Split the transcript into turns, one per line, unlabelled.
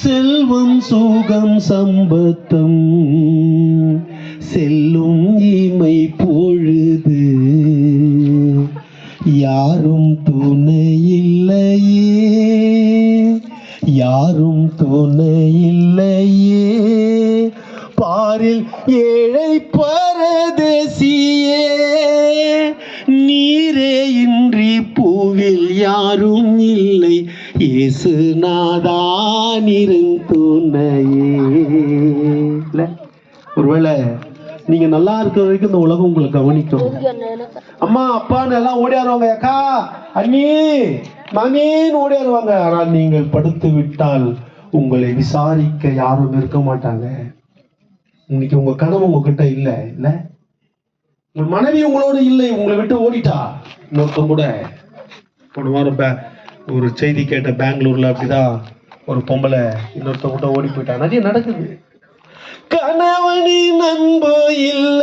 செல்வம் சுகம் சம்பத்தம் செல்லும் இமை பொழுது யாரும் துணை இல்லையே, யாரும் துணை இல்லையே. பாரில் ஏழை பரதேசியே, நீரே இன்றி பூவில் யாரும் இல்லை. இயேசுநாதா நீரின் துணையே. ஒருவேளை நீங்க நல்லா இருக்கிற வரைக்கும் இந்த உலகம் உங்களை கவனிக்கும். அம்மா அப்பான்னு எல்லாம் ஓடியாருவாங்க, அக்கா அண்ணி மாமின்னு ஓடியாருவாங்க. ஆனால் நீங்கள் படுத்து விட்டால் உங்களை விசாரிக்க யாரும் இருக்க மாட்டாங்க. இன்னைக்கு உங்க கனவு உங்ககிட்ட இல்லை, இல்ல உங்க மனைவி உங்களோட இல்லை, உங்களை விட்டு ஓடிட்டா. இன்னொருத்தம் கூட போன வாரம் ஒரு செய்தி கேட்ட, பெங்களூர்ல அப்படிதான் ஒரு பொம்பளை இன்னொருத்த கூட ஓடி போயிட்டா. நிறைய நடக்குது. கணவனின் அன்பு இல்லை,